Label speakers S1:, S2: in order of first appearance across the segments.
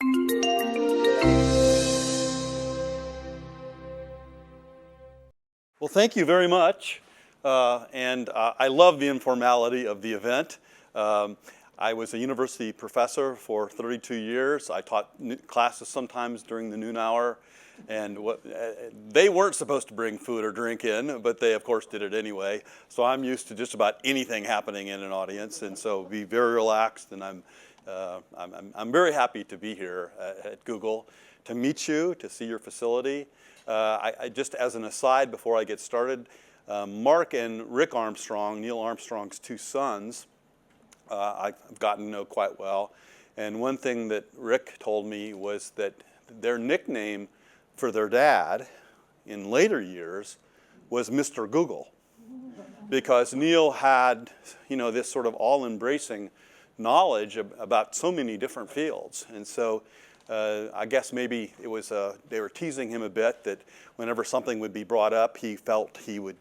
S1: Well, thank you very much. I love the informality of the event. I was a university professor for 32 years. I taught classes sometimes during the noon hour. And they weren't supposed to bring food or drink in, but they, of course, did it anyway. So I'm used to just about anything happening in an audience. And so be very relaxed. And I'm very happy to be here at Google, to meet you, to see your facility. Just as an aside before I get started, Mark and Rick Armstrong, Neil Armstrong's two sons, I've gotten to know quite well. And one thing that Rick told me was that their nickname for their dad in later years was Mr. Google, because Neil had, this sort of all-embracing knowledge about so many different fields. And so I guess maybe it was they were teasing him a bit that whenever something would be brought up, he felt he would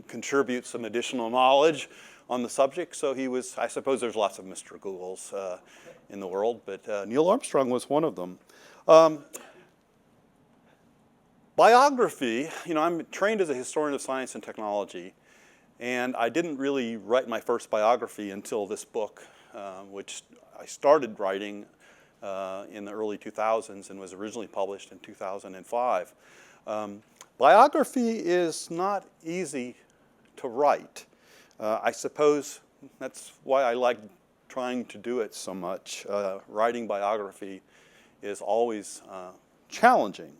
S1: contribute some additional knowledge on the subject. So he was, I suppose there's lots of Mr. Googles in the world, but Neil Armstrong was one of them. Biography, I'm trained as a historian of science and technology, and I didn't really write my first biography until this book, which I started writing in the early 2000s and was originally published in 2005. Biography is not easy to write. I suppose that's why I like trying to do it so much. Writing biography is always challenging.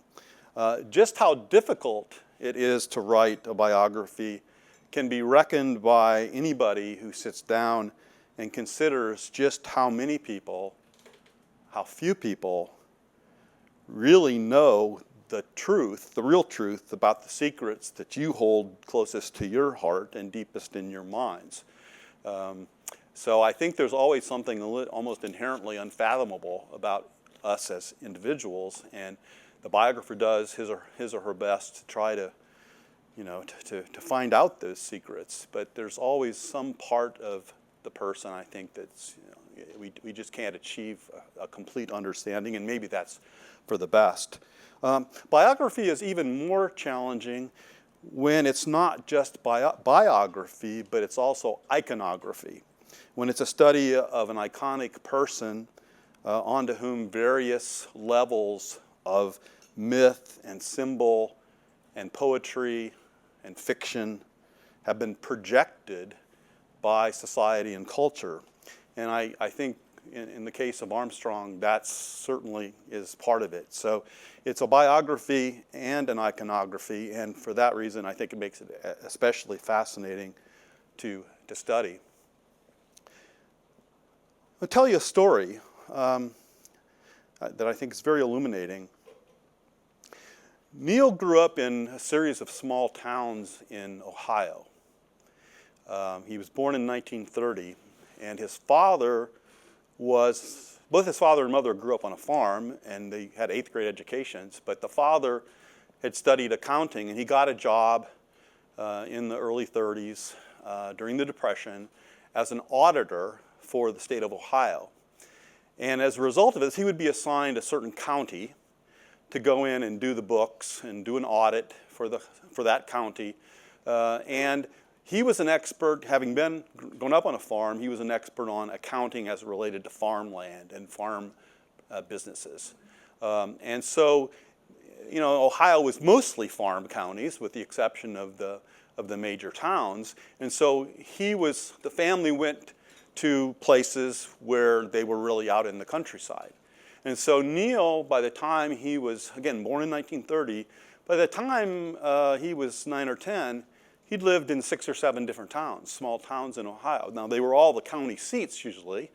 S1: Just how difficult it is to write a biography can be reckoned by anybody who sits down and considers just how many people, how few people really know the truth, the real truth about the secrets that you hold closest to your heart and deepest in your minds. So I think there's always something almost inherently unfathomable about us as individuals, and the biographer does his or her best to try to, to find out those secrets. But there's always some part of the person, I think, that's, we just can't achieve a complete understanding, and maybe that's for the best. Biography is even more challenging when it's not just biography, but it's also iconography. When it's a study of an iconic person onto whom various levels of myth and symbol and poetry and fiction have been projected by society and culture. And I think in the case of Armstrong, that certainly is part of it. So it's a biography and an iconography, and for that reason, I think it makes it especially fascinating to study. I'll tell you a story that I think is very illuminating. Neil grew up in a series of small towns in Ohio. He was born in 1930, and his father both his father and mother grew up on a farm, and they had 8th grade educations, but the father had studied accounting, and he got a job in the early 30s during the Depression as an auditor for the state of Ohio. And as a result of this, he would be assigned a certain county to go in and do the books and do an audit for that county. And he was an expert, having grown up on a farm, he was an expert on accounting as related to farmland and farm businesses. And so, Ohio was mostly farm counties with the exception of the major towns. And so the family went to places where they were really out in the countryside. And so Neil, by the time he was, again, born in 1930, by the time he was 9 or 10, he'd lived in 6 or 7 different towns, small towns in Ohio. Now, they were all the county seats usually,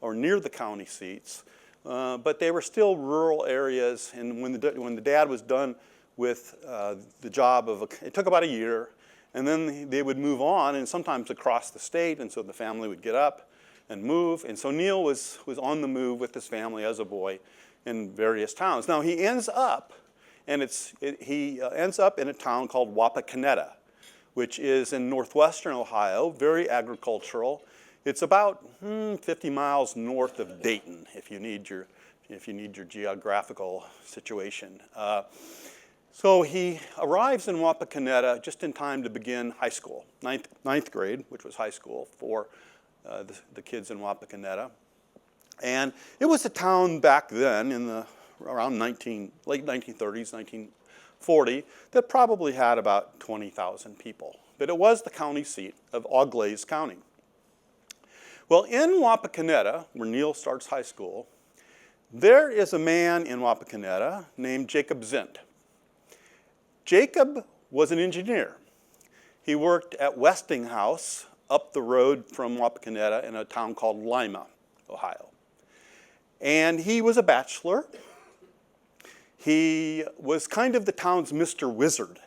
S1: or near the county seats, but they were still rural areas. And when the dad was done with the job it took about a year, and then they would move on, and sometimes across the state, and so the family would get up and move. And so Neil was on the move with his family as a boy in various towns. Now, he ends up in a town called Wapakoneta, which is in northwestern Ohio, very agricultural. It's about 50 miles north of Dayton, if you if you need your geographical situation. So he arrives in Wapakoneta just in time to begin high school, ninth grade, which was high school for the kids in Wapakoneta. And it was a town back then in the around late 1930s, 1940, that probably had about 20,000 people. But it was the county seat of Auglaize County. Well, in Wapakoneta, where Neil starts high school, there is a man in Wapakoneta named Jacob Zint. Jacob was an engineer. He worked at Westinghouse up the road from Wapakoneta in a town called Lima, Ohio. And he was a bachelor. He was kind of the town's Mr. Wizard.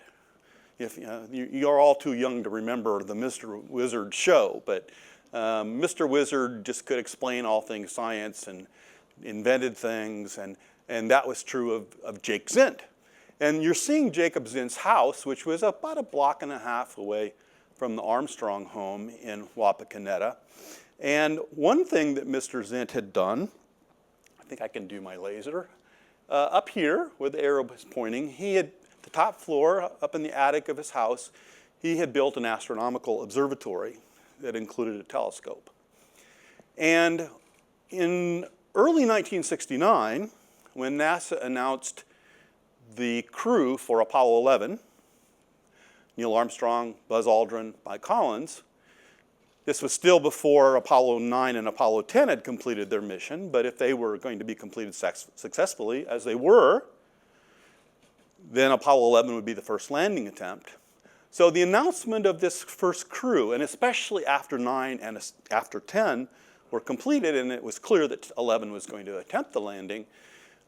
S1: If, you're all too young to remember the Mr. Wizard show, but Mr. Wizard just could explain all things science and invented things, and that was true of Jake Zint. And you're seeing Jacob Zint's house, which was about a block and a half away from the Armstrong home in Wapakoneta. And one thing that Mr. Zint had done, I think I can do my laser, up here where the arrow was pointing, he had, the top floor up in the attic of his house, he had built an astronomical observatory that included a telescope. And in early 1969, when NASA announced the crew for Apollo 11, Neil Armstrong, Buzz Aldrin, Mike Collins, this was still before Apollo 9 and Apollo 10 had completed their mission, but if they were going to be completed successfully, as they were, then Apollo 11 would be the first landing attempt. So the announcement of this first crew, and especially after 9 and after 10 were completed, and it was clear that 11 was going to attempt the landing,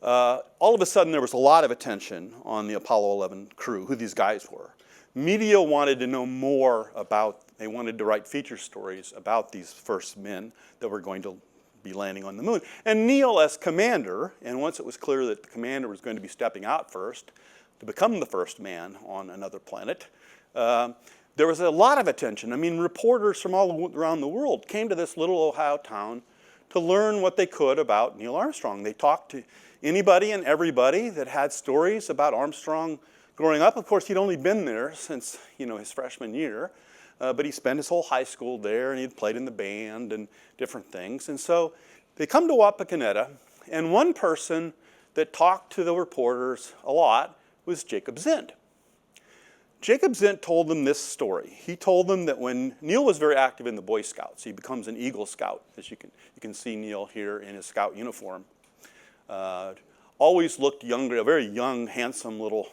S1: all of a sudden there was a lot of attention on the Apollo 11 crew, who these guys were. Media wanted to know more about, they wanted to write feature stories about these first men that were going to be landing on the moon. And Neil as commander, and once it was clear that the commander was going to be stepping out first to become the first man on another planet, there was a lot of attention. I mean, reporters from all around the world came to this little Ohio town to learn what they could about Neil Armstrong. They talked to anybody and everybody that had stories about Armstrong growing up. Of course, he'd only been there since, his freshman year, but he spent his whole high school there, and he'd played in the band and different things. And so they come to Wapakoneta, and one person that talked to the reporters a lot was Jacob Zint. Jacob Zint told them this story. He told them that when Neil was very active in the Boy Scouts, he becomes an Eagle Scout, as you can see Neil here in his Scout uniform. Always looked younger, a very young, handsome little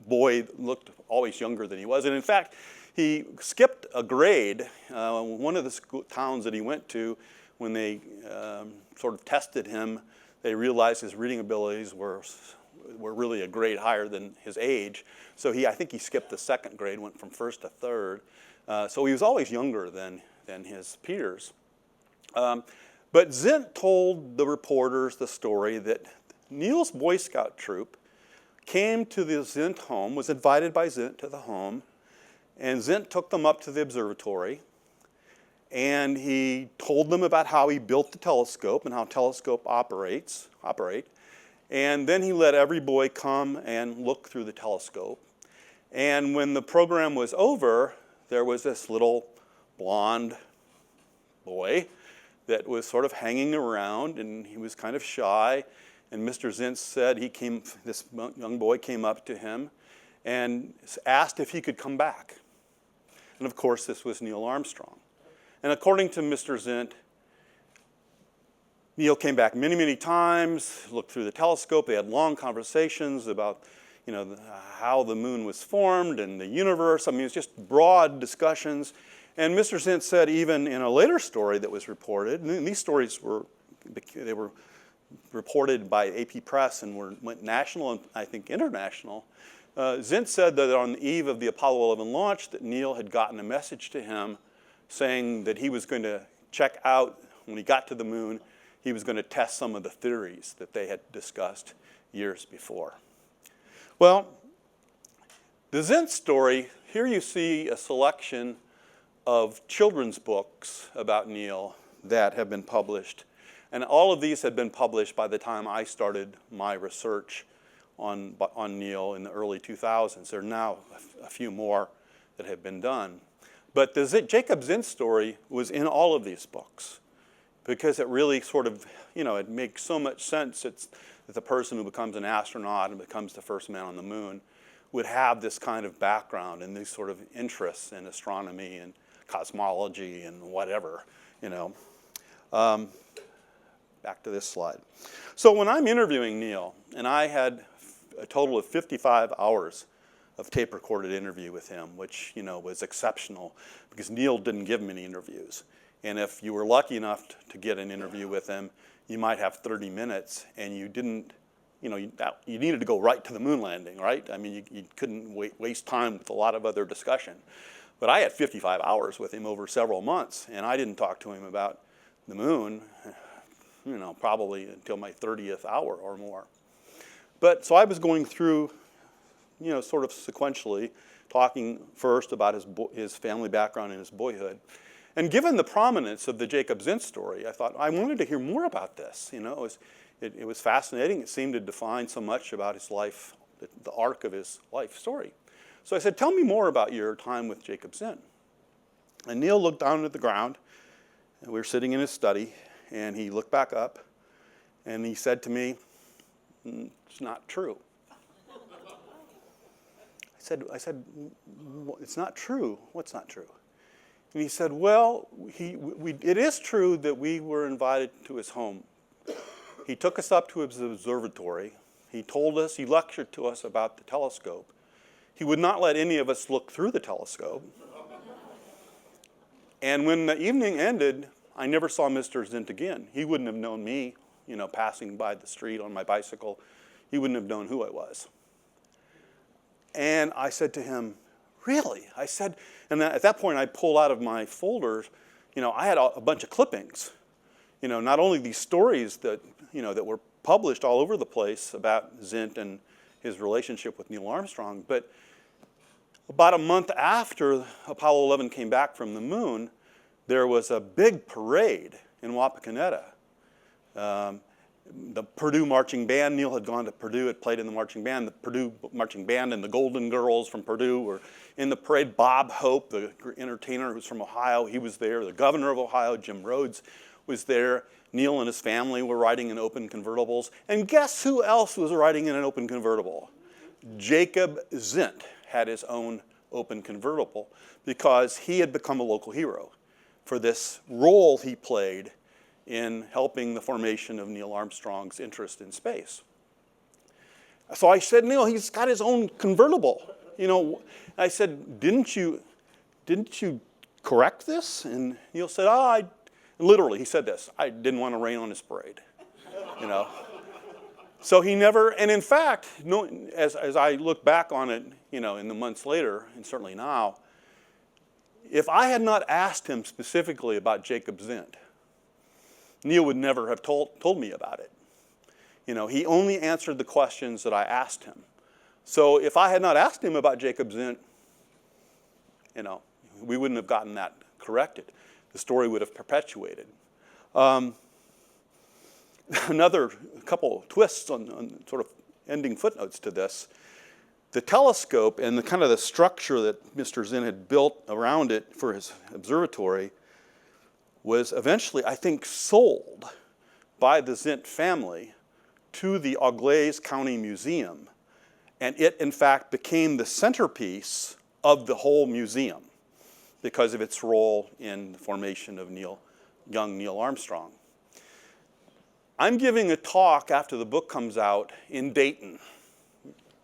S1: boy, looked always younger than he was. And in fact, he skipped a grade. One of the towns that he went to, when they sort of tested him, they realized his reading abilities were really a grade higher than his age. So I think he skipped the second grade, went from first to third. So he was always younger than his peers. But Zint told the reporters the story that Neil's Boy Scout troop came to the Zint home, was invited by Zint to the home, and Zint took them up to the observatory, and he told them about how he built the telescope and how telescope operate. And then he let every boy come and look through the telescope. And when the program was over, there was this little blonde boy that was sort of hanging around, and he was kind of shy. And Mr. Zint said this young boy came up to him and asked if he could come back. And of course, this was Neil Armstrong. And according to Mr. Zint, Neil came back many, many times, looked through the telescope. They had long conversations about, how the moon was formed and the universe. I mean, it was just broad discussions. And Mr. Zint said, even in a later story that was reported, and these stories were reported by AP Press and went national and I think international. Zint said that on the eve of the Apollo 11 launch, that Neil had gotten a message to him saying that he was going to check out, when he got to the moon, he was going to test some of the theories that they had discussed years before. Well, the Zint story, here you see a selection of children's books about Neil that have been published. And all of these had been published by the time I started my research on Neil in the early 2000s. There are now a few more that have been done. But the Jacob Zint story was in all of these books because it really sort of, it makes so much sense. It's that the person who becomes an astronaut and becomes the first man on the moon would have this kind of background and these sort of interests in astronomy and cosmology and whatever, Back to this slide. So when I'm interviewing Neil, and I had a total of 55 hours of tape-recorded interview with him, which was exceptional because Neil didn't give many interviews. And if you were lucky enough to get an interview with him, you might have 30 minutes, and you didn't, you needed to go right to the moon landing, right? I mean, you couldn't waste time with a lot of other discussion. But I had 55 hours with him over several months, and I didn't talk to him about the moon, probably until my 30th hour or more. But so I was going through, sort of sequentially, talking first about his family background and his boyhood. And given the prominence of the Jacob Zint story, I thought I wanted to hear more about this. It was fascinating. It seemed to define so much about his life, the arc of his life story. So I said, tell me more about your time with Jacob Zint. And Neil looked down at the ground, and we were sitting in his study, and he looked back up, and he said to me, it's not true. I said, it's not true. What's not true? And he said, well, it is true that we were invited to his home. He took us up to his observatory. He lectured to us about the telescope. He would not let any of us look through the telescope. And when the evening ended, I never saw Mr. Zint again. He wouldn't have known me, passing by the street on my bicycle. He wouldn't have known who I was. And I said to him, really? I said, and at that point I pulled out of my folders, I had a bunch of clippings. Not only these stories that, that were published all over the place about Zint and his relationship with Neil Armstrong, but about a month after Apollo 11 came back from the moon, there was a big parade in Wapakoneta. The Purdue marching band, Neil had gone to Purdue, had played in the marching band. The Purdue marching band and the Golden Girls from Purdue were in the parade. Bob Hope, the entertainer who's from Ohio, he was there. The governor of Ohio, Jim Rhodes, was there. Neil and his family were riding in open convertibles. And guess who else was riding in an open convertible? Jacob Zint had his own open convertible because he had become a local hero for this role he played in helping the formation of Neil Armstrong's interest in space. So I said, Neil, he's got his own convertible. I said, didn't you correct this? And Neil said, literally, he said this, I didn't want to rain on his parade. So he never, and in fact, as I look back on it, in the months later, and certainly now, if I had not asked him specifically about Jacob Zint, Neil would never have told me about it. He only answered the questions that I asked him. So if I had not asked him about Jacob Zint, we wouldn't have gotten that corrected. The story would have perpetuated. Another couple twists on sort of ending footnotes to this. The telescope and the kind of the structure that Mr. Zint had built around it for his observatory was eventually, I think, sold by the Zint family to the Auglaize County Museum. And it, in fact, became the centerpiece of the whole museum because of its role in the formation of young Neil Armstrong. I'm giving a talk after the book comes out in Dayton,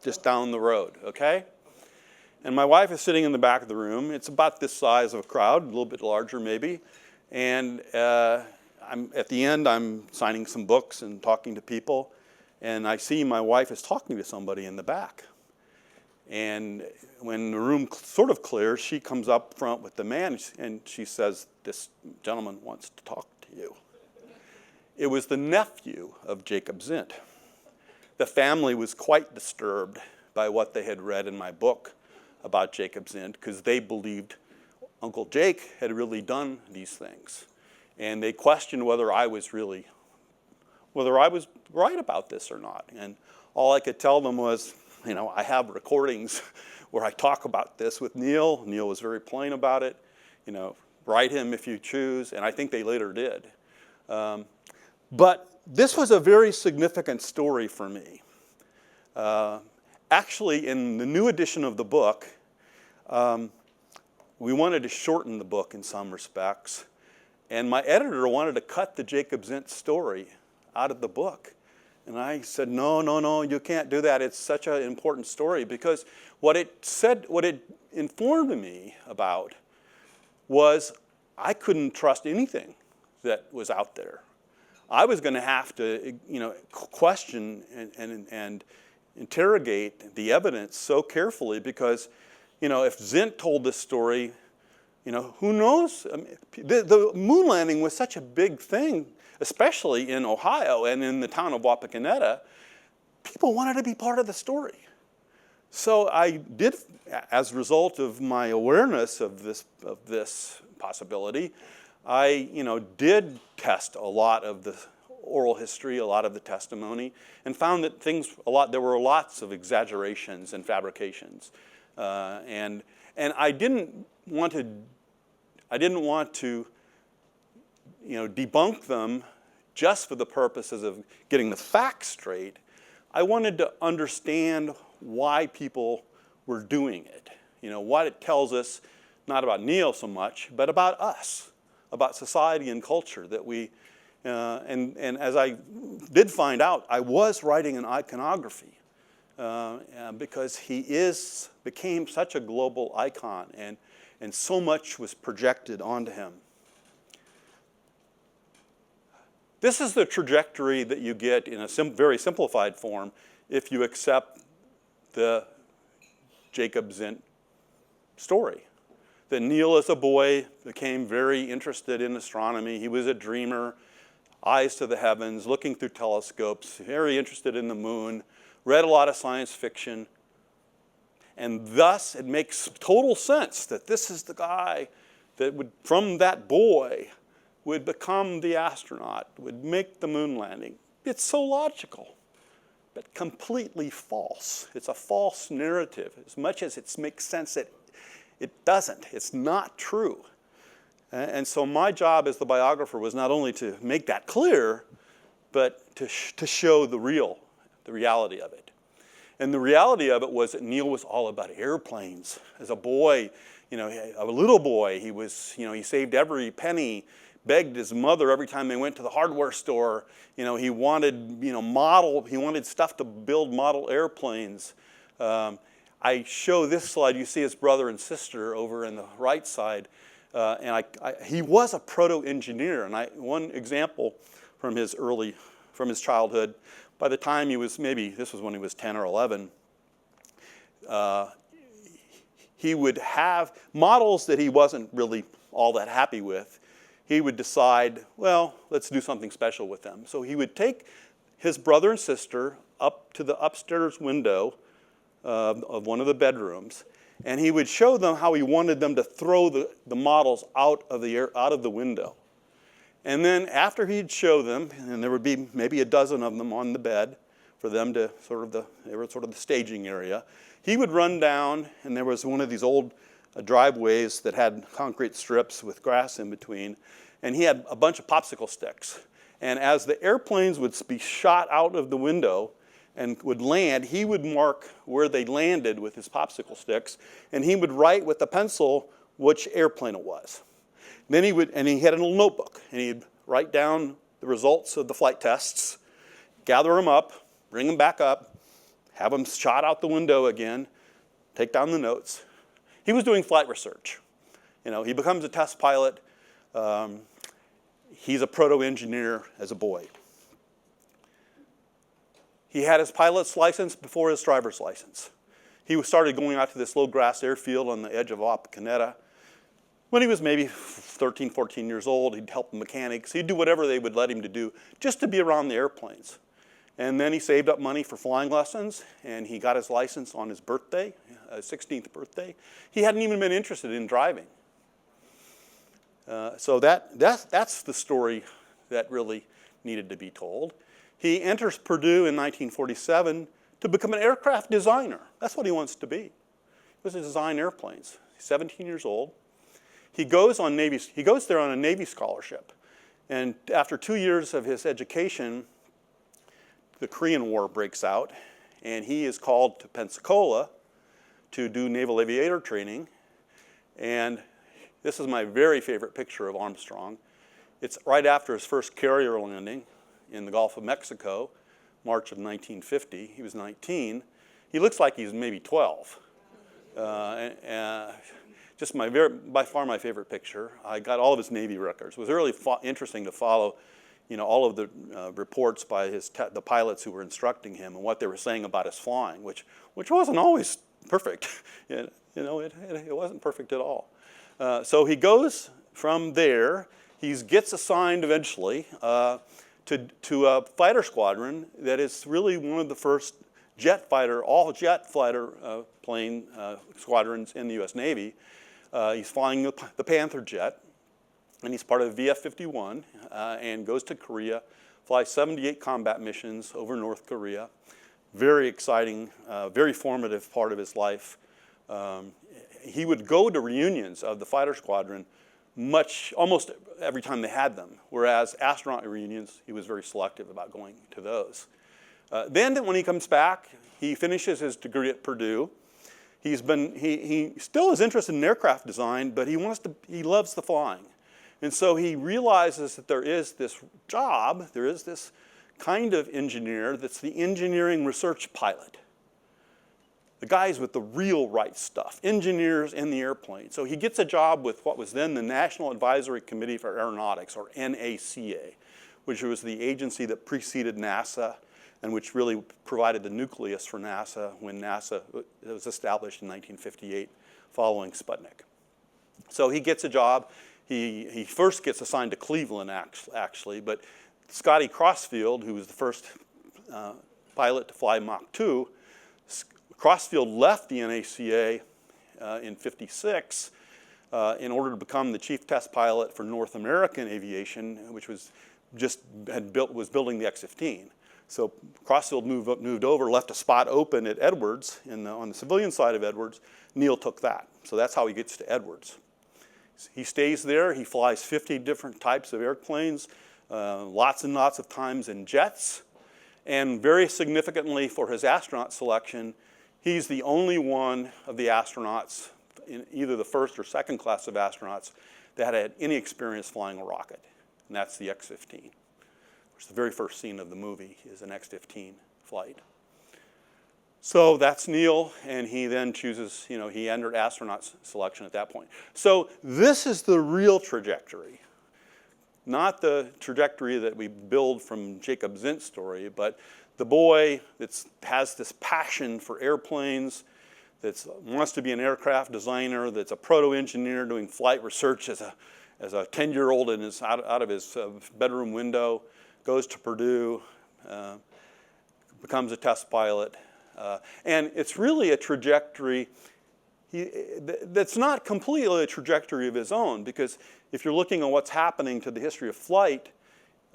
S1: just down the road, okay? And my wife is sitting in the back of the room. It's about this size of a crowd, a little bit larger maybe. And at the end, I'm signing some books and talking to people. And I see my wife is talking to somebody in the back. And when the room sort of clears, she comes up front with the man and she says, this gentleman wants to talk to you. It was the nephew of Jacob Zint. The family was quite disturbed by what they had read in my book about Jacob Zint because they believed Uncle Jake had really done these things. And they questioned whether I was really whether I was right about this or not. And all I could tell them was, I have recordings where I talk about this with Neil. Neil was very plain about it. Write him if you choose, and I think they later did. But this was a very significant story for me. Actually, in the new edition of the book, we wanted to shorten the book in some respects, and my editor wanted to cut the Jacob Zint story out of the book. And I said, no, you can't do that. It's such an important story, because what it informed me about was I couldn't trust anything that was out there. I was going to have to, question and interrogate the evidence so carefully, because, if Zint told this story, who knows? I mean, the moon landing was such a big thing, especially in Ohio and in the town of Wapakoneta. People wanted to be part of the story. So I did, as a result of my awareness of this possibility, I did test a lot of the oral history, a lot of the testimony, and found that there were lots of exaggerations and fabrications, and I didn't want to debunk them just for the purposes of getting the facts straight. I wanted to understand why people were doing it. What it tells us, not about Neil so much, but about us, about society and culture that we, and as I did find out, I was writing an iconography because he became such a global icon, and so much was projected onto him. This is the trajectory that you get in a very simplified form if you accept the Jacob Zint story. That Neil, as a boy, became very interested in astronomy. He was a dreamer, eyes to the heavens, looking through telescopes, very interested in the moon, read a lot of science fiction. And thus, it makes total sense that this is the guy that would, from that boy, would become the astronaut, would make the moon landing. It's so logical, but completely false. It's a false narrative. As much as it makes sense, it doesn't. It's not true. And so my job as the biographer was not only to make that clear, but to show the reality of it. And the reality of it was that Neil was all about airplanes. As a boy, a little boy, he saved every penny, begged his mother every time they went to the hardware store. He wanted, he wanted stuff to build model airplanes. I show this slide. You see his brother and sister over in the right side. And he was a proto-engineer. And one example from his childhood, by the time he was this was when he was 10 or 11, he would have models that he wasn't really all that happy with. He would decide, well, let's do something special with them. So he would take his brother and sister up to the upstairs window of one of the bedrooms, and he would show them how he wanted them to throw the models out of the window. And then after he'd show them, and there would be maybe a dozen of them on the bed for them to they were sort of the staging area, he would run down, and there was one of these old driveways that had concrete strips with grass in between, and he had a bunch of popsicle sticks. And as the airplanes would be shot out of the window and would land, he would mark where they landed with his popsicle sticks, and he would write with a pencil which airplane it was. Then he had a little notebook, and he'd write down the results of the flight tests, gather them up, bring them back up, have them shot out the window again, take down the notes. He was doing flight research. He becomes a test pilot. He's a proto-engineer as a boy. He had his pilot's license before his driver's license. He started going out to this low grass airfield on the edge of Wapakoneta. When he was maybe 13, 14 years old, he'd help the mechanics. He'd do whatever they would let him to do just to be around the airplanes. And then he saved up money for flying lessons, and he got his license on his birthday, 16th birthday. He hadn't even been interested in driving. So that's the story that really needed to be told. He enters Purdue in 1947 to become an aircraft designer. That's what he wants to be. He wants to design airplanes. He's 17 years old. He goes there on a Navy scholarship. And after 2 years of his education, the Korean War breaks out, and he is called to Pensacola to do naval aviator training. And this is my very favorite picture of Armstrong. It's right after his first carrier landing in the Gulf of Mexico, March of 1950. He was 19. He looks like he's maybe 12. Just by far my favorite picture. I got all of his Navy records. It was really interesting to follow, all of the reports by the pilots who were instructing him and what they were saying about his flying, which wasn't always perfect. It wasn't perfect at all. So he goes from there. He gets assigned eventually to a fighter squadron that is really one of the first all jet fighter plane squadrons in the U.S. Navy. He's flying the Panther jet, and he's part of VF-51 and goes to Korea, flies 78 combat missions over North Korea. Very exciting, very formative part of his life. He would go to reunions of the fighter squadron almost every time they had them, whereas astronaut reunions, he was very selective about going to those. Then when he comes back, he finishes his degree at Purdue. He still is interested in aircraft design, but he loves the flying. And so he realizes that there is this kind of engineer that's the engineering research pilot. The guys with the real right stuff, engineers in the airplane. So he gets a job with what was then the National Advisory Committee for Aeronautics, or NACA, which was the agency that preceded NASA and which really provided the nucleus for NASA when NASA was established in 1958 following Sputnik. So he gets a job. He first gets assigned to Cleveland, actually, but Scotty Crossfield, who was the first pilot to fly Mach 2, Crossfield left the NACA in '56 in order to become the chief test pilot for North American Aviation, which was building the X-15. So Crossfield moved over, left a spot open at Edwards on the civilian side of Edwards. Neil took that. So that's how he gets to Edwards. He stays there. He flies 50 different types of airplanes, lots and lots of times in jets. And very significantly for his astronaut selection, he's the only one of the astronauts, in either the first or second class of astronauts, that had any experience flying a rocket. And that's the X-15. The very first scene of the movie is an X-15 flight. So that's Neil, and he then chooses, he entered astronaut selection at that point. So this is the real trajectory, not the trajectory that we build from Jacob Zint's story, but the boy that has this passion for airplanes, that wants to be an aircraft designer, that's a proto-engineer doing flight research as a 10-year-old and is out of his bedroom window, goes to Purdue, becomes a test pilot. And it's really a trajectory that's not completely a trajectory of his own, because if you're looking at what's happening to the history of flight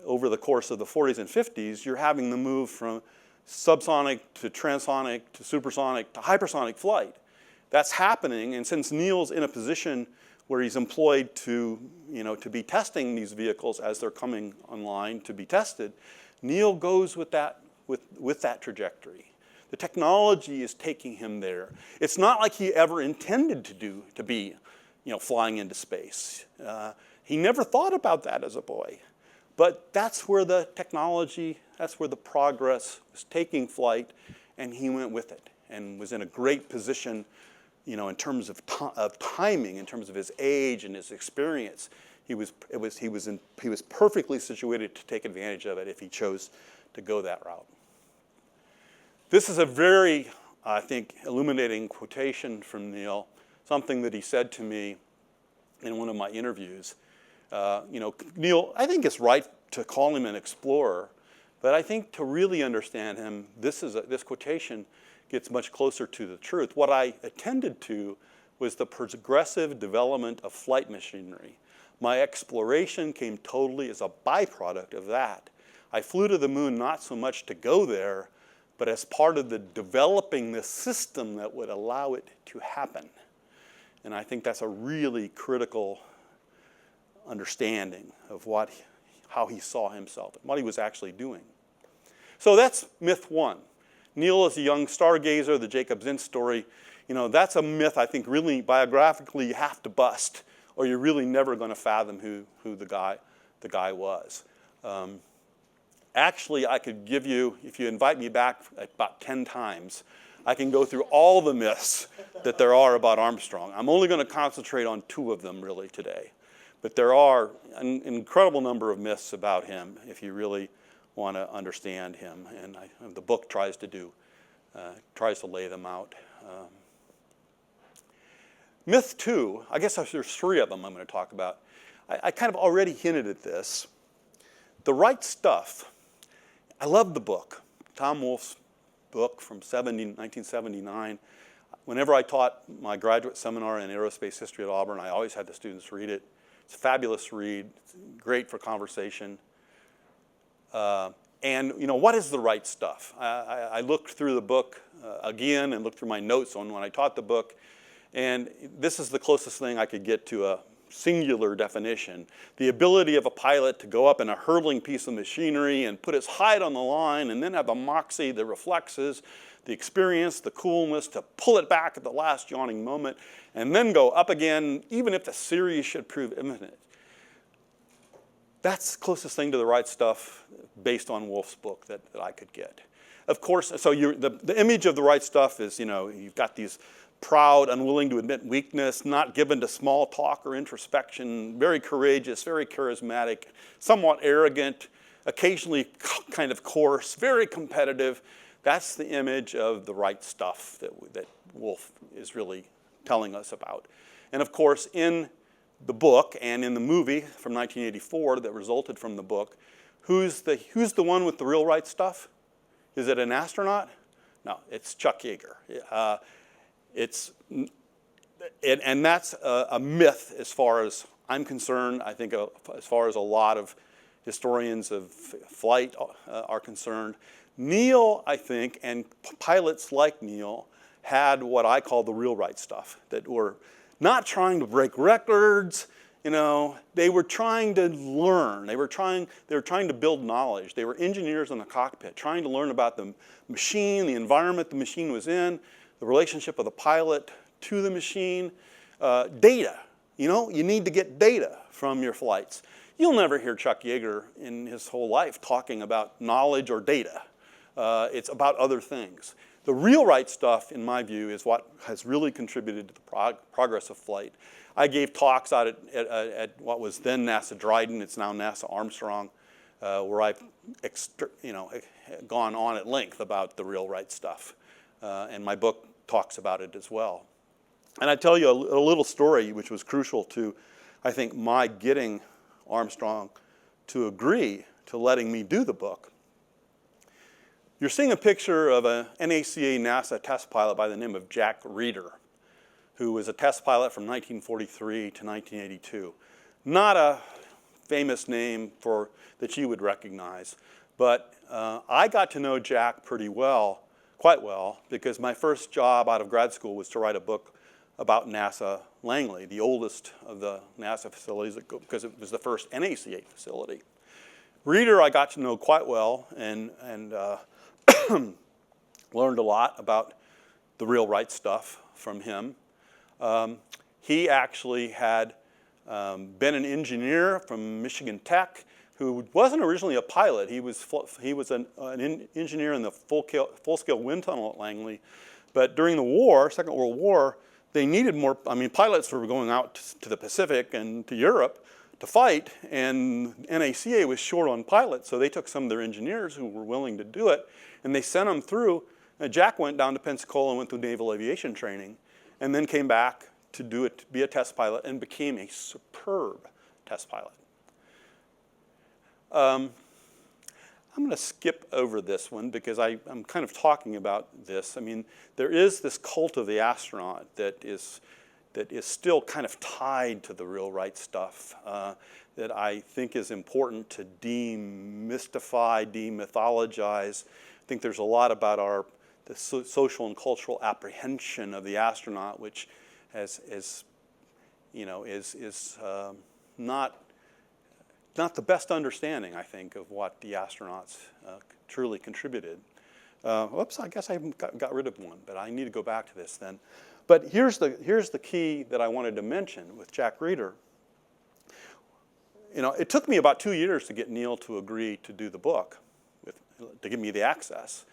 S1: over the course of the 40s and 50s, you're having the move from subsonic to transonic to supersonic to hypersonic flight. That's happening, and since Neil's in a position where he's employed to be testing these vehicles as they're coming online to be tested, Neil goes with that trajectory. The technology is taking him there. It's not like he ever intended to be flying into space. He never thought about that as a boy. But that's where the technology, that's where the progress was taking flight, and he went with it and was in a great position in terms of timing, in terms of his age and his experience. He was perfectly situated to take advantage of it if he chose to go that route. This is a very, I think, illuminating quotation from Neil, something that he said to me in one of my interviews. Neil, I think it's right to call him an explorer, but I think to really understand him, this quotation gets much closer to the truth. What I attended to was the progressive development of flight machinery. My exploration came totally as a byproduct of that. I flew to the moon not so much to go there, but as part of the developing the system that would allow it to happen. And I think that's a really critical understanding of how he saw himself and what he was actually doing. So that's myth one. Neil is a young stargazer, the Jacob Zint story. That's a myth I think really biographically you have to bust, or you're really never going to fathom who the guy was. Actually, I could give you, if you invite me back about 10 times, I can go through all the myths that there are about Armstrong. I'm only going to concentrate on 2 of them really today. But there are an incredible number of myths about him if you really want to understand him. And the book tries to lay them out. Myth 2, I guess there's 3 of them I'm going to talk about. I kind of already hinted at this. The Right Stuff. I love the book. Tom Wolfe's book from 1979. Whenever I taught my graduate seminar in aerospace history at Auburn, I always had the students read it. It's a fabulous read, great for conversation. And what is the right stuff? I looked through the book again and looked through my notes on when I taught the book, and this is the closest thing I could get to a singular definition. The ability of a pilot to go up in a hurtling piece of machinery and put his height on the line and then have the moxie, the reflexes, the experience, the coolness to pull it back at the last yawning moment and then go up again, even if the series should prove imminent. That's the closest thing to the right stuff based on Wolfe's book that I could get. Of course, so the image of the right stuff is, you've got these proud, unwilling to admit weakness, not given to small talk or introspection, very courageous, very charismatic, somewhat arrogant, occasionally kind of coarse, very competitive. That's the image of the right stuff that Wolfe is really telling us about. And of course, in the book and in the movie from 1984 that resulted from the book, who's the one with the real right stuff? Is it an astronaut? No, it's Chuck Yeager. And that's a myth as far as I'm concerned. I think as far as a lot of historians of flight are concerned. Neil, I think, and pilots like Neil had what I call the real right stuff, that were not trying to break records. They were trying to learn. They were trying to build knowledge. They were engineers in the cockpit, trying to learn about the machine, the environment the machine was in, the relationship of the pilot to the machine, data. You need to get data from your flights. You'll never hear Chuck Yeager in his whole life talking about knowledge or data. It's about other things. The real right stuff, in my view, is what has really contributed to the progress of flight. I gave talks out at what was then NASA Dryden, it's now NASA Armstrong, where I've gone on at length about the real right stuff. And my book talks about it as well. And I tell you a little story which was crucial to, I think, my getting Armstrong to agree to letting me do the book. You're seeing a picture of a NACA NASA test pilot by the name of Jack Reeder, who was a test pilot from 1943 to 1982. Not a famous name that you would recognize, but I got to know Jack quite well, because my first job out of grad school was to write a book about NASA Langley, the oldest of the NASA facilities, because it was the first NACA facility. Reeder I got to know quite well and learned a lot about the real right stuff from him. He actually had been an engineer from Michigan Tech who wasn't originally a pilot. He was an engineer in the full-scale wind tunnel at Langley. But during the war, Second World War, they needed more. Pilots were going out to the Pacific and to Europe to fight, and NACA was short on pilots, so they took some of their engineers who were willing to do it, and they sent them through. Jack went down to Pensacola and went through naval aviation training, and then came back to be a test pilot and became a superb test pilot. I'm going to skip over this one because I'm kind of talking about this. There is this cult of the astronaut that is still kind of tied to the real right stuff. that I think is important to demystify, demythologize. I think there's a lot about the social and cultural apprehension of the astronaut, which is not the best understanding, I think, of what the astronauts truly contributed. Whoops, I guess I got rid of one, but I need to go back to this then. But here's the key that I wanted to mention with Jack Reeder. It took me about 2 years to get Neil to agree to do the book, to give me the access.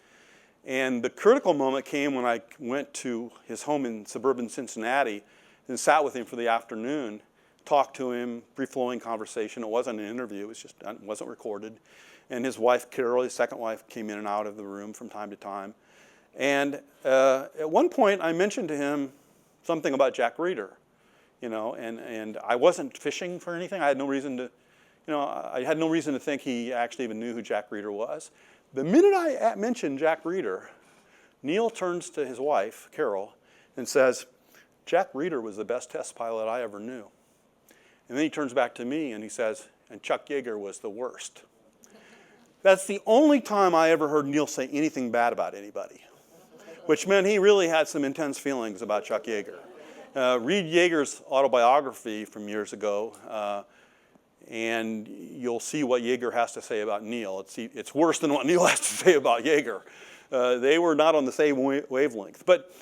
S1: And the critical moment came when I went to his home in suburban Cincinnati and sat with him for the afternoon, talked to him, free-flowing conversation. It wasn't an interview, it wasn't recorded. And his wife, Carol, his second wife, came in and out of the room from time to time. And at one point, I mentioned to him something about Jack Reeder, and I wasn't fishing for anything. I had no reason to think he actually even knew who Jack Reeder was. The minute I mentioned Jack Reeder, Neil turns to his wife, Carol, and says, "Jack Reeder was the best test pilot I ever knew." And then he turns back to me and he says, "And Chuck Yeager was the worst." That's the only time I ever heard Neil say anything bad about anybody, which meant he really had some intense feelings about Chuck Yeager. Read Yeager's autobiography from years ago, and you'll see what Yeager has to say about Neil. It's worse than what Neil has to say about Yeager. They were not on the same wavelength. But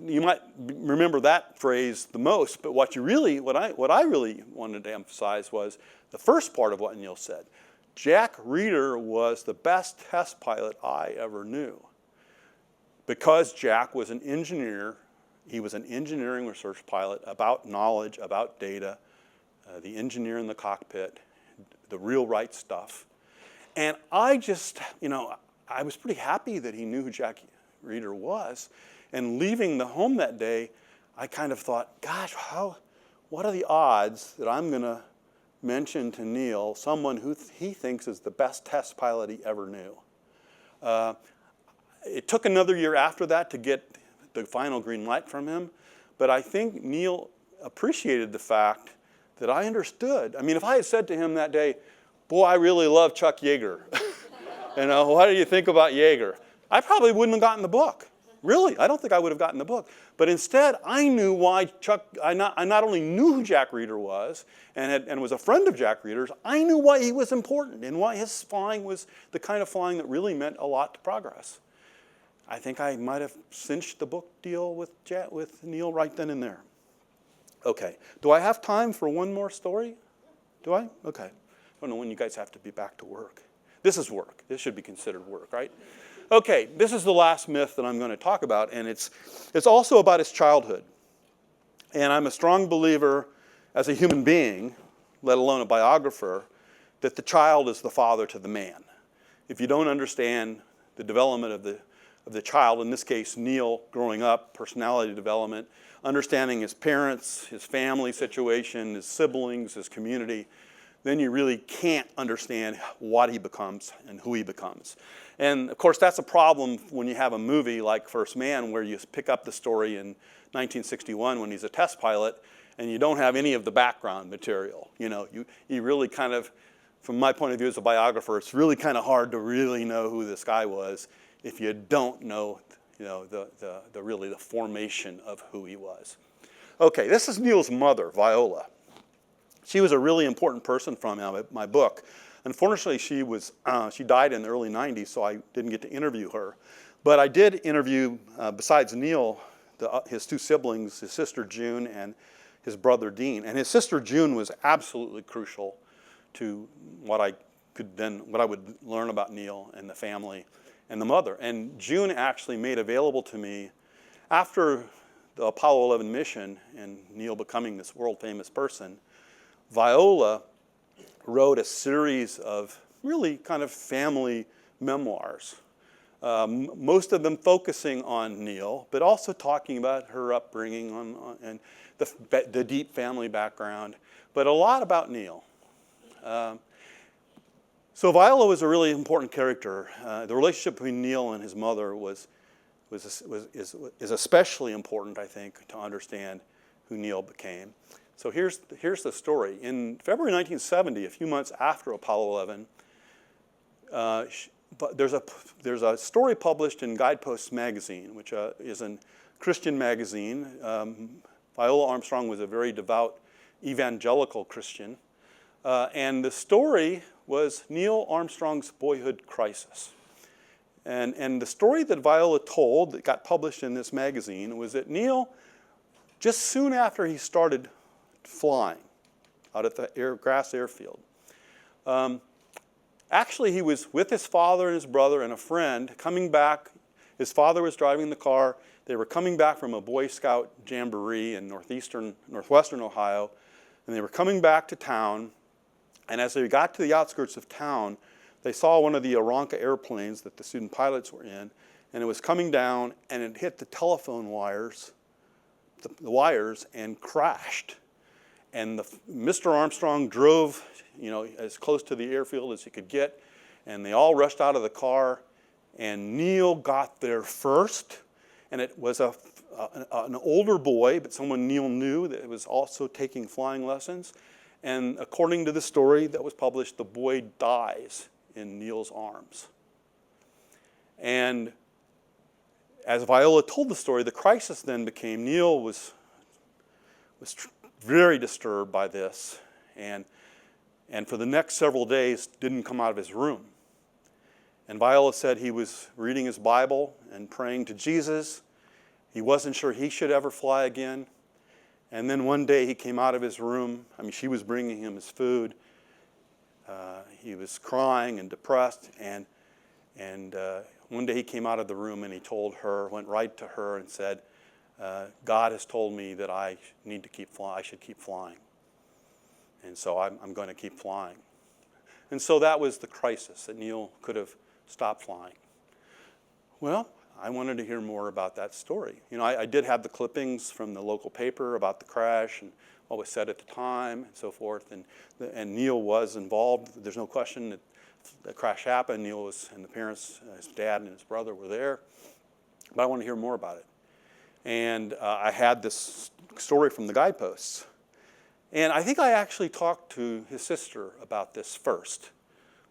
S1: you might remember that phrase the most. But what I really wanted to emphasize was the first part of what Neil said. Jack Reeder was the best test pilot I ever knew. Because Jack was an engineer, he was an engineering research pilot about knowledge, about data, the engineer in the cockpit, the real right stuff. And I was pretty happy that he knew who Jack Reeder was. And leaving the home that day, I kind of thought, gosh, what are the odds that I'm going to mention to Neil someone who he thinks is the best test pilot he ever knew? It took another year after that to get the final green light from him, but I think Neil appreciated the fact that I understood. I mean, if I had said to him that day, "Boy, I really love Chuck Yeager," what do you think about Yeager? I probably wouldn't have gotten the book. Really, I don't think I would have gotten the book. But instead, I knew why I not only knew who Jack Reeder was and was a friend of Jack Reeder's, I knew why he was important and why his flying was the kind of flying that really meant a lot to progress. I think I might have cinched the book deal with Neil right then and there. Okay, do I have time for one more story? Do I? Okay. I don't know when you guys have to be back to work. This is work. This should be considered work, right? Okay, this is the last myth that I'm going to talk about, and it's also about his childhood. And I'm a strong believer as a human being, let alone a biographer, that the child is the father to the man. If you don't understand the development of the child, in this case Neil growing up, personality development, understanding his parents, his family situation, his siblings, his community, then you really can't understand what he becomes and who he becomes. And of course, that's a problem when you have a movie like First Man, where you pick up the story in 1961 when he's a test pilot, and you don't have any of the background material. You really kind of, from my point of view as a biographer, it's really kind of hard to really know who this guy was if you don't know, the formation of who he was. Okay, this is Neil's mother, Viola. She was a really important person from my book. Unfortunately, she died in the early 90s, so I didn't get to interview her. But I did interview, besides Neil, his two siblings, his sister June and his brother Dean. And his sister June was absolutely crucial to what I would learn about Neil and the family and the mother. And June actually made available to me, after the Apollo 11 mission and Neil becoming this world-famous person, Viola wrote a series of really kind of family memoirs, most of them focusing on Neil, but also talking about her upbringing and the deep family background, but a lot about Neil. So Viola was a really important character. The relationship between Neil and his mother is especially important, I think, to understand who Neil became. So here's the story. In February 1970, a few months after Apollo 11, there's a story published in Guideposts magazine, which is a Christian magazine. Viola Armstrong was a very devout evangelical Christian. And the story was Neil Armstrong's boyhood crisis. And the story that Viola told that got published in this magazine was that Neil, just soon after he started flying out at the grass airfield, actually he was with his father and his brother and a friend coming back. His father was driving the car. They were coming back from a Boy Scout jamboree in northwestern Ohio, and they were coming back to town. And as they got to the outskirts of town, they saw one of the Aeronca airplanes that the student pilots were in, and it was coming down, and it hit the telephone wires, the wires, and crashed. And Mr. Armstrong drove, as close to the airfield as he could get, and they all rushed out of the car, and Neil got there first, and it was an older boy, but someone Neil knew that was also taking flying lessons. And according to the story that was published, the boy dies in Neil's arms. And as Viola told the story, the crisis then became Neil was very disturbed by this, and for the next several days didn't come out of his room. And Viola said he was reading his Bible and praying to Jesus. He wasn't sure he should ever fly again. And then one day he came out of his room. She was bringing him his food. He was crying and depressed. And one day he came out of the room and he went right to her and said, God has told me that I need to keep flying. I should keep flying. And so I'm going to keep flying. And so that was the crisis, that Neil could have stopped flying. Well, I wanted to hear more about that story. I did have the clippings from the local paper about the crash and what was said at the time and so forth. And Neil was involved. There's no question that the crash happened. Neil and the parents, his dad and his brother were there. But I want to hear more about it. And I had this story from the Guideposts. And I think I actually talked to his sister about this first,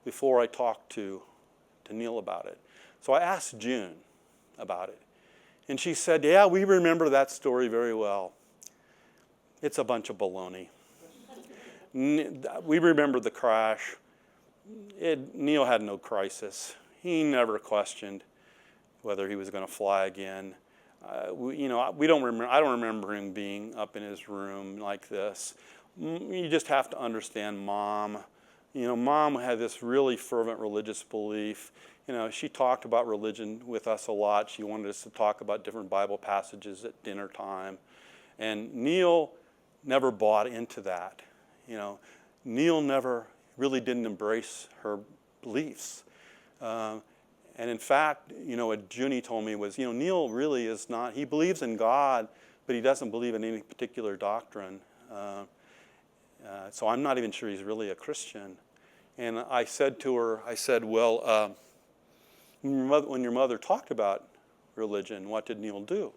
S1: before I talked to Neil about it. So I asked June about it. And she said, yeah, we remember that story very well. It's a bunch of baloney. We remember the crash. Neil had no crisis. He never questioned whether he was going to fly again. We don't remember. I don't remember him being up in his room like this. You just have to understand Mom. Mom had this really fervent religious belief. She talked about religion with us a lot. She wanted us to talk about different Bible passages at dinner time. And Neil never bought into that. Neil never really didn't embrace her beliefs. And in fact, what Junie told me was, Neil really is not, he believes in God, but he doesn't believe in any particular doctrine. So I'm not even sure he's really a Christian. And I said to her, well, when your mother talked about religion, what did Neil do?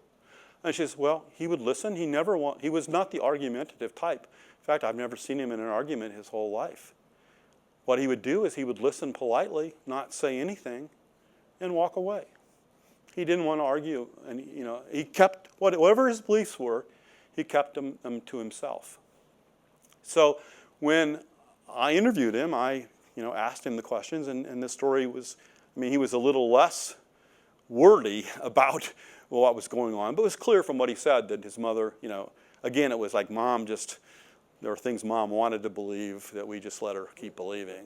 S1: And she says, well, he would listen. He was not the argumentative type. In fact, I've never seen him in an argument his whole life. What he would do is he would listen politely, not say anything, and walk away. He didn't want to argue, and he kept whatever his beliefs were, he kept them to himself. So when I interviewed him, I asked him the questions, and the story was, he was a little less wordy about what was going on, but it was clear from what he said that his mother, again, it was like Mom there were things Mom wanted to believe that we just let her keep believing,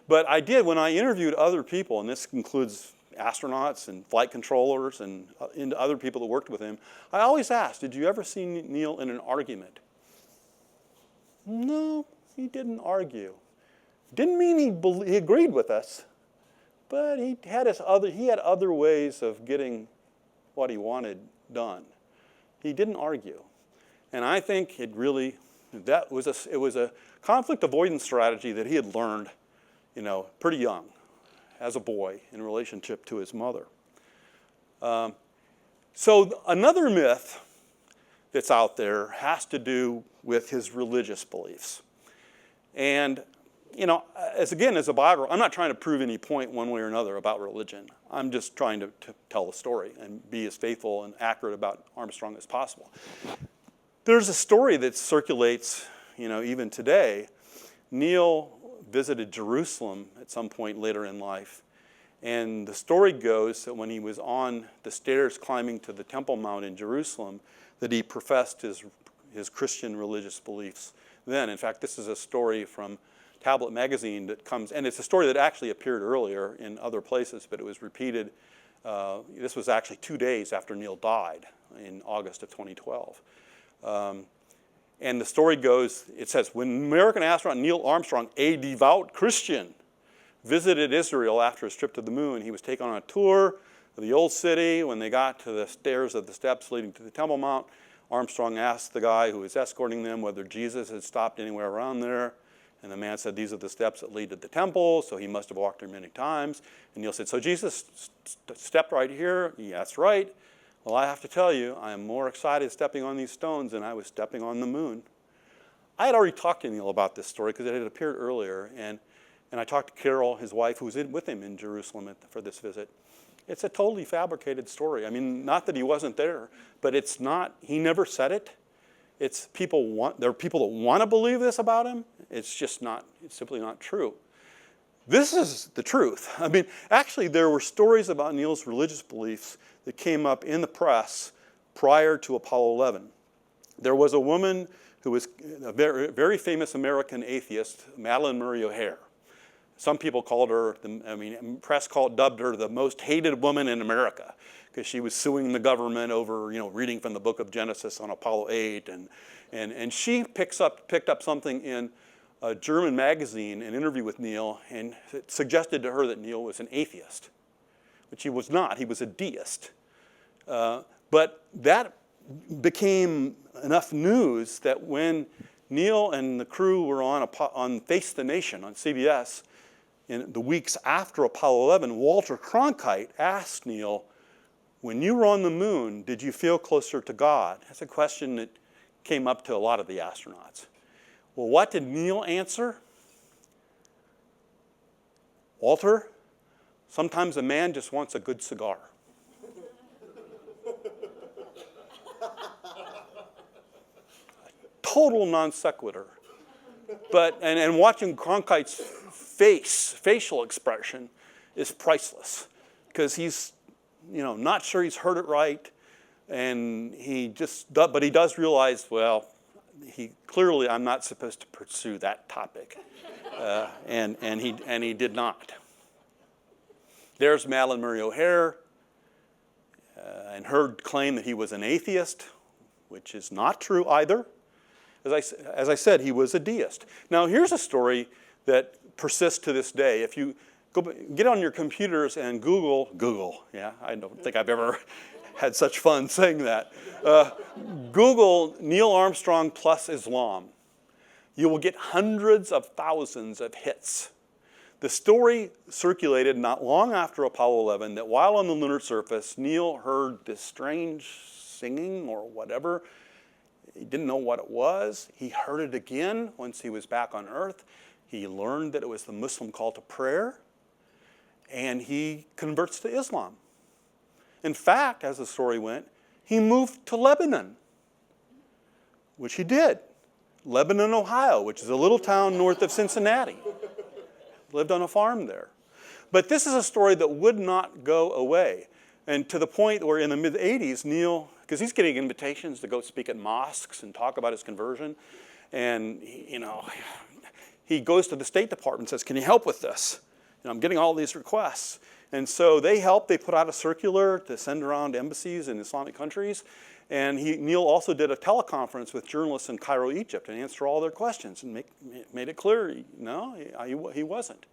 S1: But I did, when I interviewed other people, and this includes astronauts and flight controllers and other people that worked with him, I always asked, did you ever see Neil in an argument? No, he didn't argue. Didn't mean he agreed with us, but he had other ways of getting what he wanted done. He didn't argue. And I think it was a conflict avoidance strategy that he had learned, pretty young, as a boy, in relationship to his mother. So another myth that's out there has to do with his religious beliefs. And, you know, as a biographer, I'm not trying to prove any point one way or another about religion. I'm just trying to tell a story and be as faithful and accurate about Armstrong as possible. There's a story that circulates, you know, even today. Neil visited Jerusalem at some point later in life. And the story goes that when he was on the stairs climbing to the Temple Mount in Jerusalem, that he professed his Christian religious beliefs then. In fact, this is a story from Tablet magazine that comes, and it's a story that actually appeared earlier in other places, but it was repeated. This was actually 2 days after Neil died in August of 2012. And the story goes, it says, when American astronaut Neil Armstrong, a devout Christian, visited Israel after his trip to the moon, he was taken on a tour of the old city. When they got to the stairs of the steps leading to the Temple Mount, Armstrong asked the guy who was escorting them whether Jesus had stopped anywhere around there. And the man said, these are the steps that lead to the temple, so he must have walked there many times. And Neil said, so Jesus stepped right here? Yeah, that's right. Well, I have to tell you, I am more excited stepping on these stones than I was stepping on the moon. I had already talked to Neil about this story because it had appeared earlier. And I talked to Carol, his wife, who was with him in Jerusalem for this visit. It's a totally fabricated story. I mean, not that he wasn't there, but it's not, he never said it. There are people that want to believe this about him. It's just not, it's simply not true. This is the truth. I mean, actually, there were stories about Neil's religious beliefs that came up in the press prior to Apollo 11. There was a woman who was a very, very famous American atheist, Madalyn Murray O'Hair. Some people called her, press dubbed her the most hated woman in America because she was suing the government over, you know, reading from the book of Genesis on Apollo 8. And she picked up something in a German magazine, an interview with Neil, and it suggested to her that Neil was an atheist, which he was not. He was a deist. But that became enough news that when Neil and the crew were on Face the Nation on CBS, in the weeks after Apollo 11, Walter Cronkite asked Neil, when you were on the moon, did you feel closer to God? That's a question that came up to a lot of the astronauts. Well, what did Neil answer? Walter, sometimes a man just wants a good cigar. Total non sequitur. But, and watching Cronkite's facial expression is priceless because he's, you know, not sure he's heard it right, and but he does realize, well, clearly I'm not supposed to pursue that topic, and he did not. There's Madalyn Murray O'Hair, and her claim that he was an atheist, which is not true either. As I said, he was a deist. Now, here's a story that persists to this day. If you get on your computers and Google, yeah, I don't think I've ever had such fun saying that. Google Neil Armstrong plus Islam. You will get hundreds of thousands of hits. The story circulated not long after Apollo 11 that while on the lunar surface, Neil heard this strange singing or whatever. He didn't know what it was. He heard it again once he was back on Earth. He learned that it was the Muslim call to prayer, and he converts to Islam. In fact, as the story went, he moved to Lebanon, which he did. Lebanon, Ohio, which is a little town north of Cincinnati. Lived on a farm there. But this is a story that would not go away. And to the point where in the mid-'80s, Neil, because he's getting invitations to go speak at mosques and talk about his conversion, and he goes to the State Department and says, can you help with this? I'm getting all these requests. And so they helped. They put out a circular to send around embassies in Islamic countries. And Neil also did a teleconference with journalists in Cairo, Egypt, and answered all their questions and made it clear, no, he wasn't.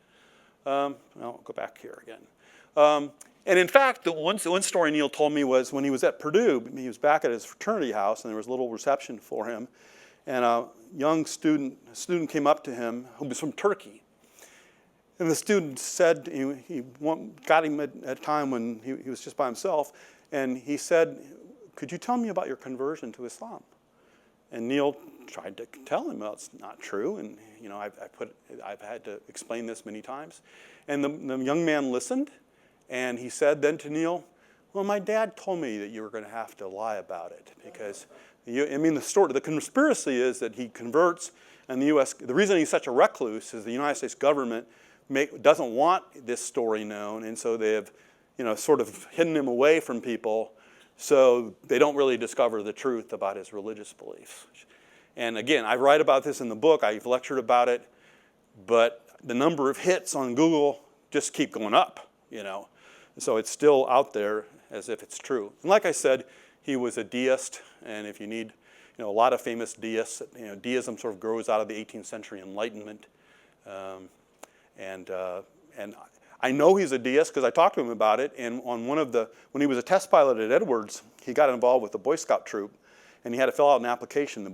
S1: I'll go back here again. And in fact, the one story Neil told me was when he was at Purdue, he was back at his fraternity house, and there was a little reception for him. And a young student came up to him who was from Turkey. And the student said, he got him at a time when he was just by himself, and he said, could you tell me about your conversion to Islam? And Neil tried to tell him, well, it's not true, and I've had to explain this many times. And the young man listened, and he said then to Neil, well, my dad told me that you were going to have to lie about it, because the conspiracy is that he converts, and the reason he's such a recluse is the United States government doesn't want this story known, and so they have, sort of hidden him away from people, so they don't really discover the truth about his religious beliefs. And again, I write about this in the book. I've lectured about it, but the number of hits on Google just keep going up, And so it's still out there as if it's true. And like I said, he was a deist, and if you need, a lot of famous deists, deism sort of grows out of the 18th century Enlightenment. And I know he's a deist because I talked to him about it, and when he was a test pilot at Edwards, he got involved with the Boy Scout troop, and he had to fill out an application.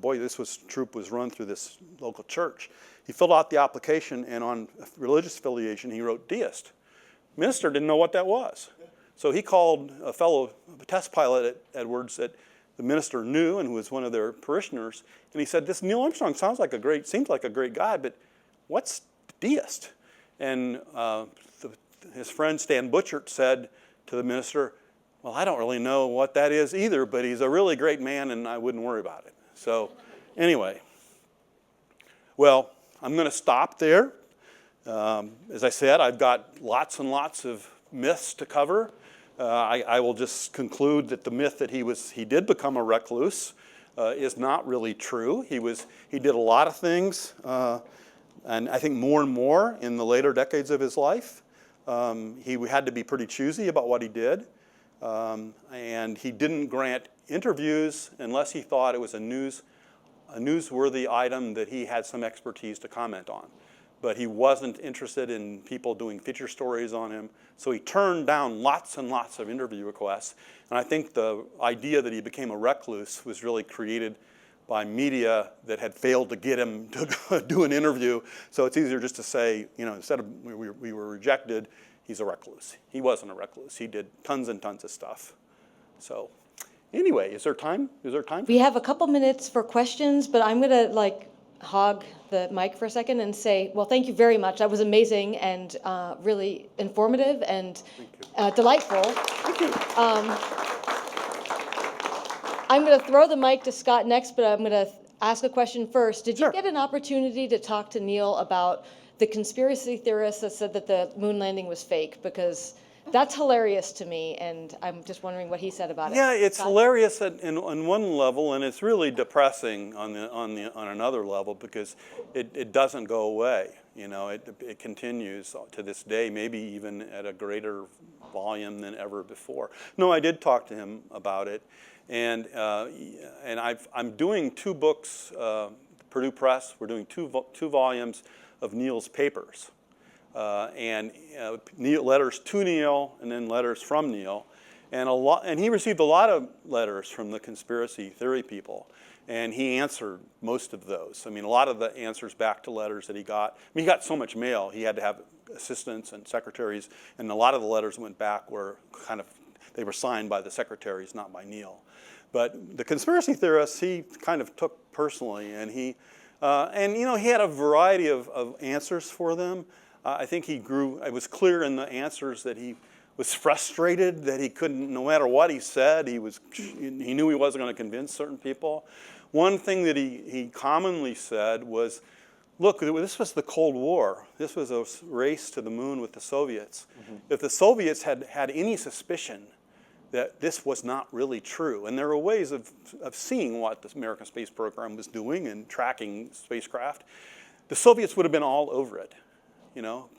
S1: Troop was run through this local church. He filled out the application, and on religious affiliation, he wrote deist. The minister didn't know what that was. So he called a fellow test pilot at Edwards that the minister knew and who was one of their parishioners, and he said, this Neil Armstrong seems like a great guy, but what's deist? And his friend Stan Butchert said to the minister, well, I don't really know what that is either, but he's a really great man and I wouldn't worry about it. So anyway, well, I'm going to stop there. As I said, I've got lots and lots of myths to cover. I will just conclude that the myth that he did become a recluse is not really true. He did a lot of things, and I think more and more in the later decades of his life. He had to be pretty choosy about what he did, and he didn't grant interviews unless he thought it was a newsworthy item that he had some expertise to comment on. But he wasn't interested in people doing feature stories on him, so he turned down lots and lots of interview requests. And I think the idea that he became a recluse was really created by media that had failed to get him to do an interview. So it's easier just to say, instead of we were rejected, he's a recluse. He wasn't a recluse. He did tons and tons of stuff. So anyway, is there time?
S2: We have a couple minutes for questions, but I'm going to hog the mic for a second and say, well, thank you very much. That was amazing and really informative and delightful.
S1: Thank you.
S2: I'm going to throw the mic to Scott next, but I'm going to ask a question first. Did you
S1: Sure.
S2: get an opportunity to talk to Neil about the conspiracy theorists that said that the moon landing was fake? Because that's hilarious to me, and I'm just wondering what he said about it.
S1: Yeah, it's
S2: Scott?
S1: hilarious on one level, and it's really depressing on another level because it doesn't go away. It continues to this day, maybe even at a greater volume than ever before. No, I did talk to him about it, and I'm doing 2 books. Purdue Press. We're doing two volumes of Neil's papers. Letters to Neil, and then letters from Neil, and he received a lot of letters from the conspiracy theory people, and he answered most of those. A lot of the answers back to letters that he got. He got so much mail, he had to have assistants and secretaries, and a lot of the letters went back were they were signed by the secretaries, not by Neil. But the conspiracy theorists, he kind of took personally, and he had a variety of answers for them. I think it was clear in the answers that he was frustrated that he couldn't, no matter what he said, he knew he wasn't going to convince certain people. One thing that he commonly said was, look, this was the Cold War. This was a race to the moon with the Soviets. Mm-hmm. If the Soviets had any suspicion that this was not really true, and there were ways of seeing what the American space program was doing and tracking spacecraft, the Soviets would have been all over it.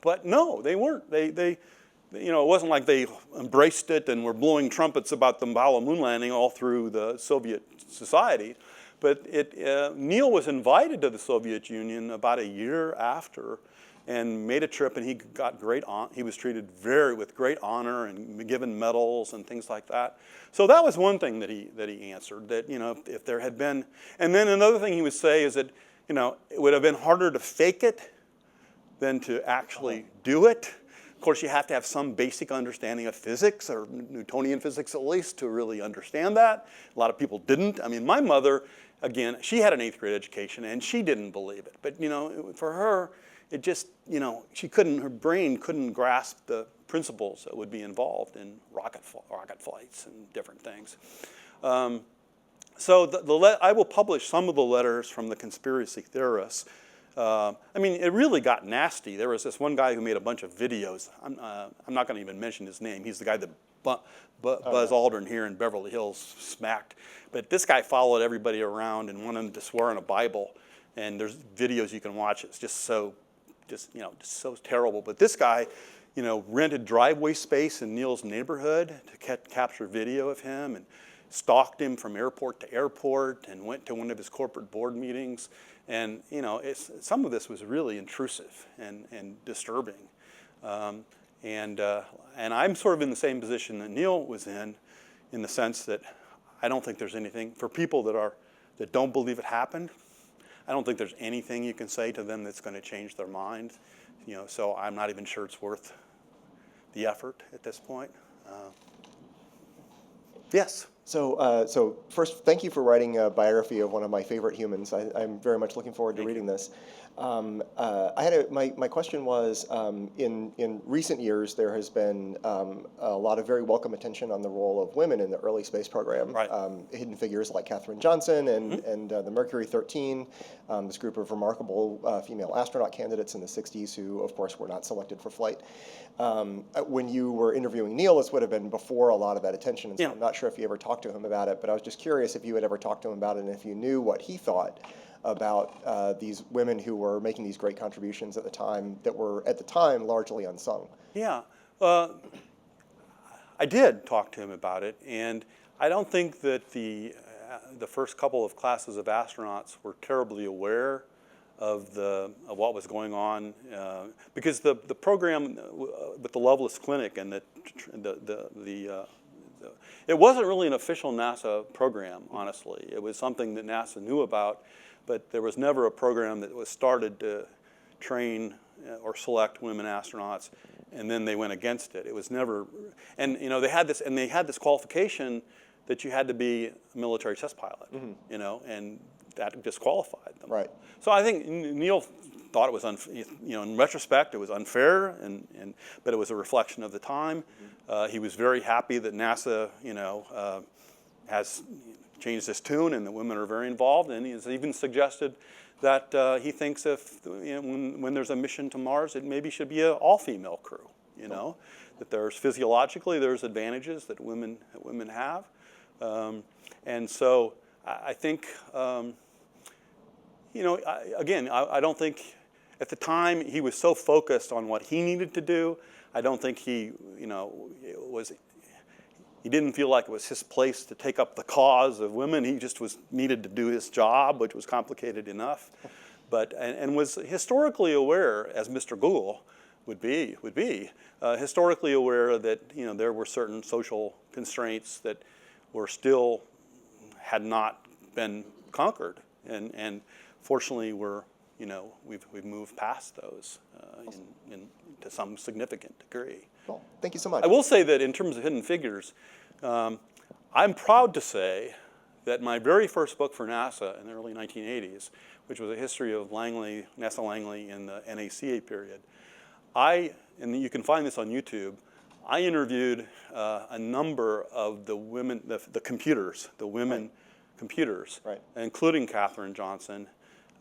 S1: But no, they weren't. It wasn't like they embraced it and were blowing trumpets about the Apollo moon landing all through the Soviet society. But Neil was invited to the Soviet Union about a year after, and made a trip, and he got he was treated with great honor and given medals and things like that. So that was one thing that he answered. That if there had been, and then another thing he would say is that it would have been harder to fake it than to actually do it. Of course, you have to have some basic understanding of physics, or Newtonian physics at least, to really understand that. A lot of people didn't. I mean, my mother, again, she had an 8th grade education, and she didn't believe it. But, for her, it just, her brain couldn't grasp the principles that would be involved in rocket flights and different things. So I will publish some of the letters from the conspiracy theorists. I mean, it really got nasty. There was this one guy who made a bunch of videos. I'm not going to even mention his name. He's the guy that Buzz Aldrin here in Beverly Hills smacked. But this guy followed everybody around and wanted them to swear in a Bible. And there's videos you can watch. It's just so terrible. But this guy, rented driveway space in Neil's neighborhood to capture video of him, and stalked him from airport to airport, and went to one of his corporate board meetings. And some of this was really intrusive and disturbing. And I'm sort of in the same position that Neil was in the sense that I don't think there's anything for people that don't believe it happened. I don't think there's anything you can say to them that's going to change their mind. So I'm not even sure it's worth the effort at this point. Yes.
S3: So first, thank you for writing a biography of one of my favorite humans. I'm very much looking forward to reading this. My question was, in recent years, there has been a lot of very welcome attention on the role of women in the early space program.
S1: Right.
S3: Hidden figures like Katherine Johnson and the Mercury 13, this group of remarkable female astronaut candidates in the 60s who, of course, were not selected for flight. When you were interviewing Neil, this would have been before a lot of that attention, and so I'm not sure if you ever talked to him about it, but I was just curious if you had ever talked to him about it and if you knew what he thought about these women who were making these great contributions at the time that were, at the time, largely unsung.
S1: Yeah. I did talk to him about it, and I don't think that the first couple of classes of astronauts were terribly aware of what was going on, because the program with the Lovelace Clinic and it wasn't really an official NASA program, honestly. It was something that NASA knew about, but there was never a program that was started to train or select women astronauts, and then they went against it. It was never, and they had this qualification that you had to be a military test pilot, and that disqualified them.
S3: Right.
S1: So I think Neil thought it was, in retrospect, it was unfair, but it was a reflection of the time. He was very happy that NASA, has changed his tune and the women are very involved, and he has even suggested that he thinks when there's a mission to Mars, it maybe should be an all-female crew. That there's physiologically there's advantages that women have, and so I think. I don't think at the time he was so focused on what he needed to do. I don't think he didn't feel like it was his place to take up the cause of women. He just needed to do his job, which was complicated enough, and was historically aware, as Mr. Google would be historically aware that there were certain social constraints that had not been conquered, and fortunately, we've moved past those to some significant degree.
S3: Well, thank you so much.
S1: I will say that in terms of Hidden Figures, I'm proud to say that my very first book for NASA in the early 1980s, which was a history of NASA Langley in the NACA period, and you can find this on YouTube, I interviewed a number of the women, the computers, the women computers, including Katherine Johnson,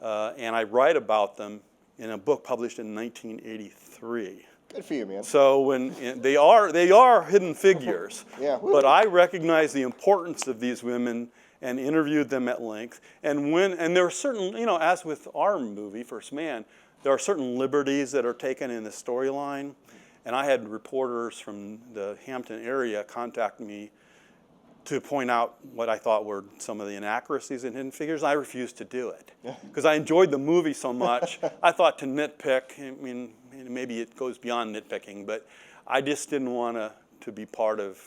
S1: and I write about them in a book published in 1983.
S3: Good for you, man.
S1: So when they are hidden figures, but I recognize the importance of these women and interviewed them at length. And there are certain, as with our movie, First Man, there are certain liberties that are taken in the storyline. And I had reporters from the Hampton area contact me to point out what I thought were some of the inaccuracies in Hidden Figures. I refused to do it because I enjoyed the movie so much. I thought to nitpick, maybe it goes beyond nitpicking, but I just didn't want to be part of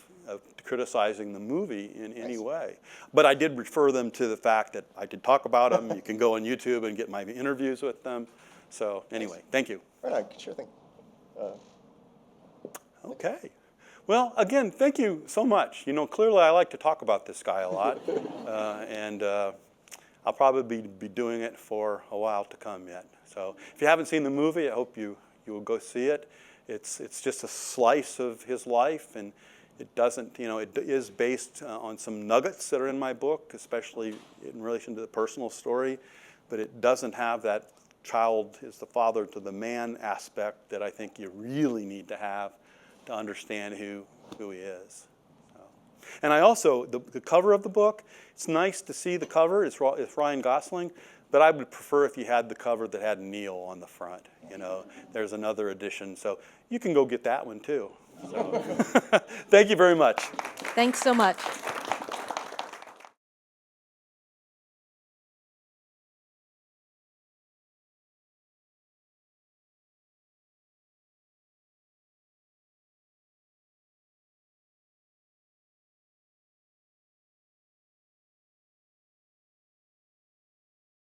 S1: criticizing the movie in any way. But I did refer them to the fact that I did talk about them. You can go on YouTube and get my interviews with them. So anyway, thank you.
S3: Right on, sure thing.
S1: Okay. Well, again, thank you so much. You know, clearly I like to talk about this guy a lot, and I'll probably be doing it for a while to come yet. So if you haven't seen the movie, I hope you will go see it. It's just a slice of his life, and it doesn't, you know, it is based on some nuggets that are in my book, especially in relation to the personal story, but it doesn't have that child is the father to the man aspect that I think you really need to have to understand who he is. So. And I also, the cover of the book, it's nice to see the cover, it's Ryan Gosling, but I would prefer if you had the cover that had Neil on the front. You know, there's another edition, so you can go get that one too. So. Thank you very much.
S2: Thanks so much.